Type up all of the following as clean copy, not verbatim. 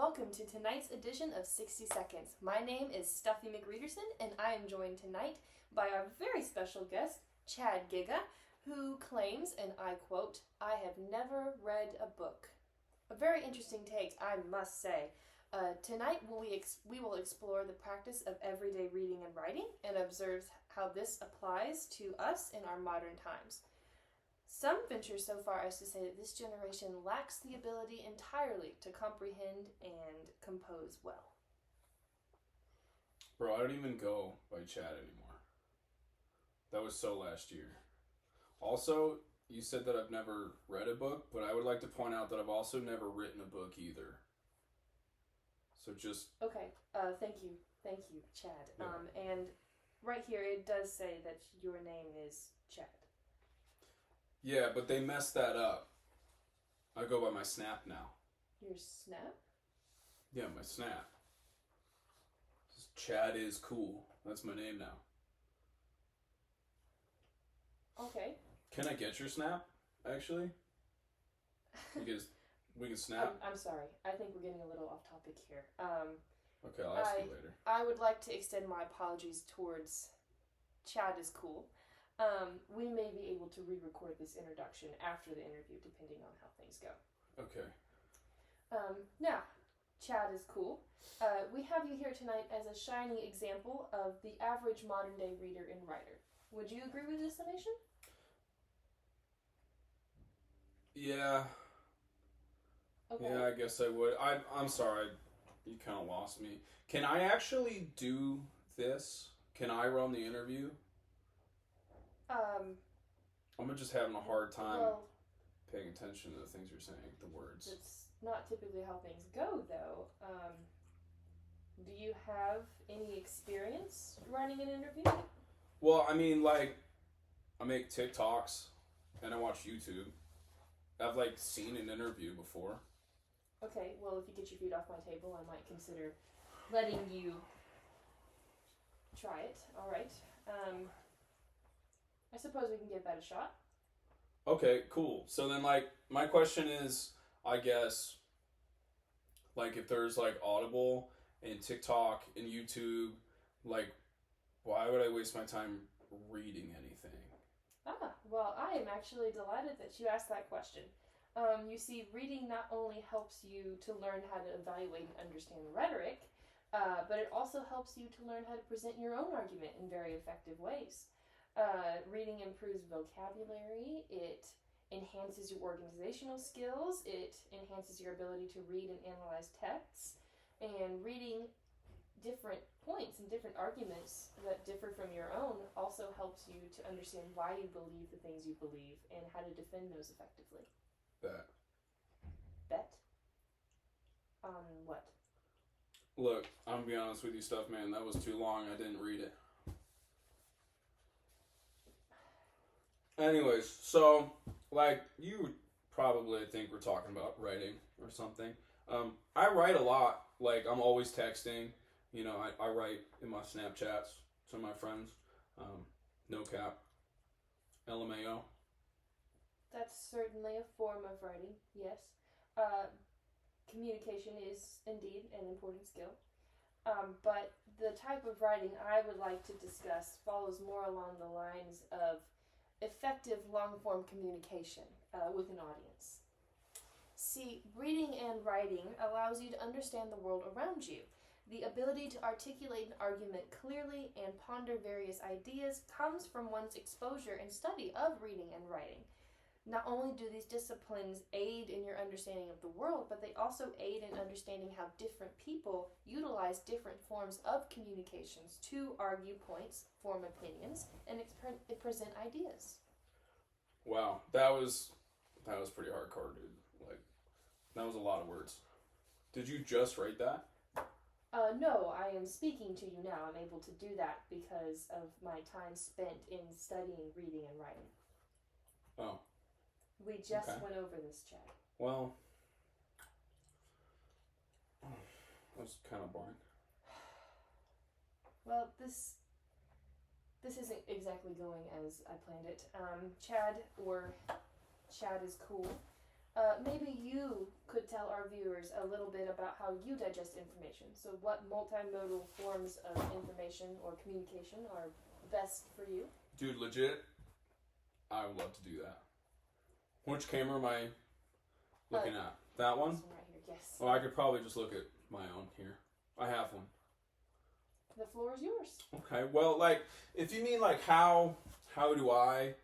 welcome to tonight's edition of 60 Seconds. My name is Stuffy McReederson, and I am joined tonight by our very special guest, Chad Giga, who claims, and I quote, "I have never read a book." A very interesting take, I must say. Tonight we will explore the practice of everyday reading and writing and observe how this applies to us in our modern times. Some venture so far as to say that this generation lacks the ability entirely to comprehend and compose well. Bro, I don't even go by Chad anymore. That was so last year. Also, you said that I've never read a book, but I would like to point out that I've also never written a book either. So just... Okay, thank you, Chad. Yeah. And right here it does say that your name is Chad. Yeah, but they messed that up. I go by my Snap now. Your Snap? Yeah, my Snap. Chad is cool. That's my name now. Okay. Can I get your Snap, actually? Because we can snap. I'm sorry. I think we're getting a little off topic here. Okay, I'll ask you later. I would like to extend my apologies towards Chad is cool. We may be able to re-record this introduction after the interview, depending on how things go. Okay. Now, Chad is cool. We have you here tonight as a shining example of the average modern-day reader and writer. Would you agree with this summation? Yeah. Okay. Yeah, I guess I would. I'm sorry. You kind of lost me. Can I actually do this? Can I run the interview? I'm just having a hard time paying attention to the things you're saying, the words. That's not typically how things go, though. Do you have any experience running an interview? Well, I mean, like, I make TikToks and I watch YouTube. I've, like, seen an interview before. Okay, well, if you get your feet off my table, I might consider letting you try it. All right. I suppose we can give that a shot. Okay, cool. So then, like, my question is, I guess, like, if there's, like, Audible and TikTok and YouTube, like, why would I waste my time reading anything? Well, I am actually delighted that you asked that question. You see, reading not only helps you to learn how to evaluate and understand rhetoric, but it also helps you to learn how to present your own argument in very effective ways. Reading improves vocabulary, it enhances your organizational skills, it enhances your ability to read and analyze texts, and reading different points and different arguments that differ from your own also helps you to understand why you believe the things you believe and how to defend those effectively. Bet? On what? Look, I'm gonna be honest with you, Stuff Man. That was too long. I didn't read it. Anyways, so, like, you probably think we're talking about writing or something. I write a lot. Like, I'm always texting. You know, I write in my Snapchats to my friends. No cap. LMAO. That's certainly a form of writing, yes. Communication is indeed an important skill. But the type of writing I would like to discuss follows more along the lines of effective long-form communication with an audience. See, reading and writing allows you to understand the world around you. The ability to articulate an argument clearly and ponder various ideas comes from one's exposure and study of reading and writing. Not only do these disciplines aid in your understanding of the world, but they also aid in understanding how different people utilize different forms of communications to argue points, form opinions, and present ideas. Wow, that was pretty hardcore, dude. Like, that was a lot of words. Did you just write that? No, I am speaking to you now. I'm able to do that because of my time spent in studying reading and writing. Oh. We just went over this, Chad. Well, that was kind of boring. Well, this isn't exactly going as I planned it. Chad is cool. maybe you could tell our viewers a little bit about how you digest information. So what multimodal forms of information or communication are best for you? Dude, legit, I would love to do that. Which camera am I looking at? That one? This one right here, yes. Well, I could probably just look at my own here. I have one. The floor is yours. Okay, well, like, if you mean, like, how do I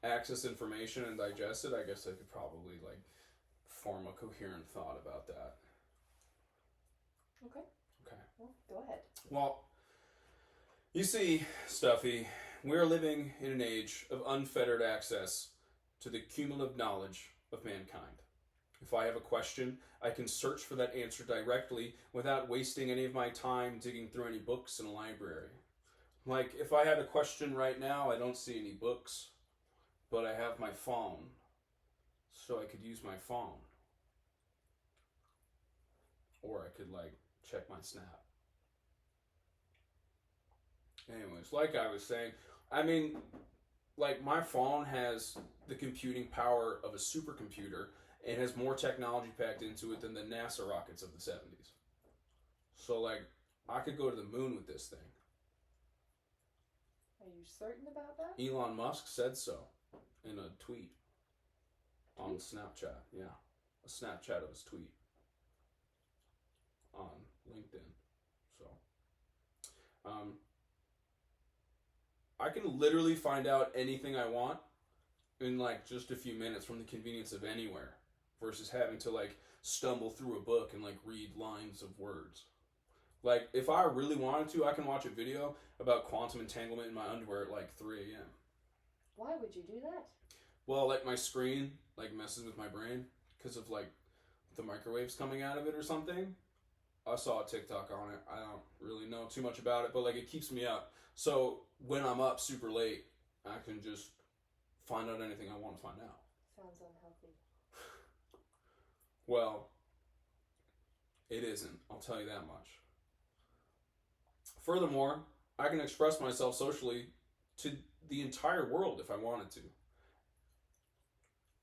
access information and digest it, I guess I could probably, like, form a coherent thought about that. Okay. Okay. Well, go ahead. Well, you see, Stuffy, we're living in an age of unfettered access to the cumulative knowledge of mankind. If I have a question, I can search for that answer directly without wasting any of my time digging through any books in a library. Like, if I had a question right now, I don't see any books, but I have my phone, so I could use my phone. Or I could, like, check my Snap. Anyways, like I was saying, I mean, like, my phone has the computing power of a supercomputer and has more technology packed into it than the NASA rockets of the 70s. So, like, I could go to the moon with this thing. Are you certain about that? Elon Musk said so in a tweet on Snapchat. Yeah, a Snapchat of his tweet on LinkedIn. So, I can literally find out anything I want in, like, just a few minutes from the convenience of anywhere versus having to, like, stumble through a book and, like, read lines of words. Like, if I really wanted to, I can watch a video about quantum entanglement in my underwear at, like, 3 a.m. Why would you do that? Well, like, my screen, like, messes with my brain because of, like, the microwaves coming out of it or something. I saw a TikTok on it. I don't really know too much about it, but, like, it keeps me up. So when I'm up super late, I can just find out anything I want to find out. Sounds unhealthy. Well, it isn't. I'll tell you that much. Furthermore, I can express myself socially to the entire world if I wanted to.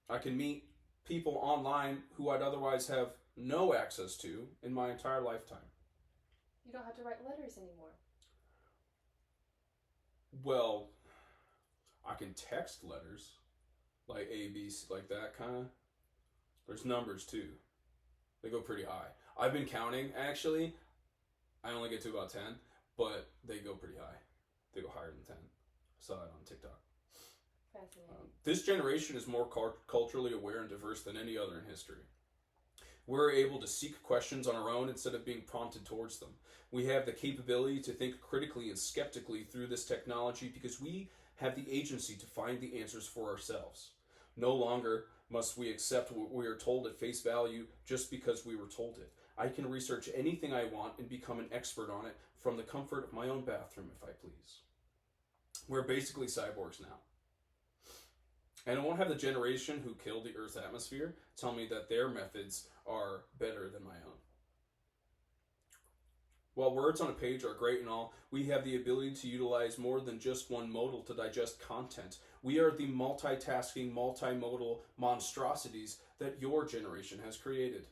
I can meet people online who I'd otherwise have no access to in my entire lifetime. You don't have to write letters anymore. Well, I can text letters, like A, B, C, like that kind of. There's numbers too. They go pretty high. I've been counting, actually. I only get to about 10, but they go pretty high. They go higher than 10. I saw it on TikTok. Fascinating. This generation is more culturally aware and diverse than any other in history. We're able to seek questions on our own instead of being prompted towards them. We have the capability to think critically and skeptically through this technology because we have the agency to find the answers for ourselves. No longer must we accept what we are told at face value just because we were told it. I can research anything I want and become an expert on it from the comfort of my own bathroom if I please. We're basically cyborgs now. And I won't have the generation who killed the Earth's atmosphere tell me that their methods are better than my own. While words on a page are great and all, we have the ability to utilize more than just one modal to digest content. We are the multitasking, multimodal monstrosities that your generation has created.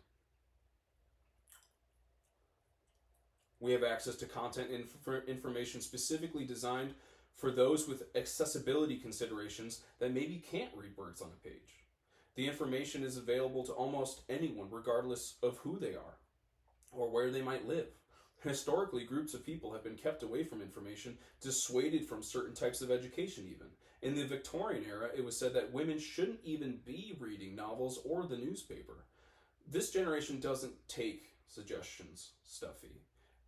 We have access to content and information specifically designed for those with accessibility considerations that maybe can't read words on a page. The information is available to almost anyone, regardless of who they are or where they might live. Historically, groups of people have been kept away from information, dissuaded from certain types of education even. In the Victorian era, it was said that women shouldn't even be reading novels or the newspaper. This generation doesn't take suggestions, Stuffy.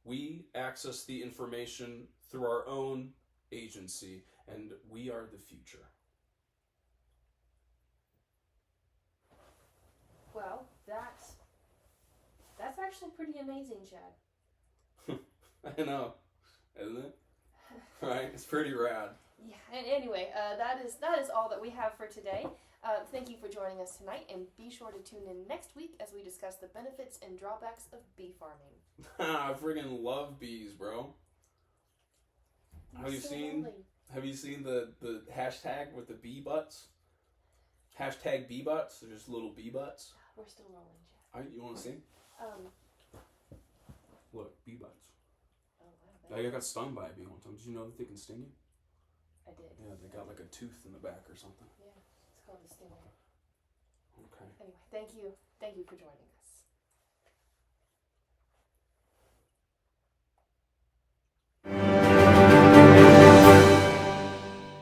We access the information through our own agency, and we are the future. Well, that's actually pretty amazing, Chad. I know, isn't it? Right? It's pretty rad. Yeah. And anyway, that is all that we have for today. Thank you for joining us tonight, and be sure to tune in next week as we discuss the benefits and drawbacks of bee farming. I friggin' love bees, bro. Have you seen the hashtag with the bee butts? Hashtag bee butts. They're just little bee butts. We're still rolling, Jeff. You want to see? Um. Look, bee butts. Oh wow. I got stung by a bee one time. Did you know that they can sting you? I did. Yeah, they got like a tooth in the back or something. Yeah, it's called a stinger. Okay. Anyway, thank you. Thank you for joining us.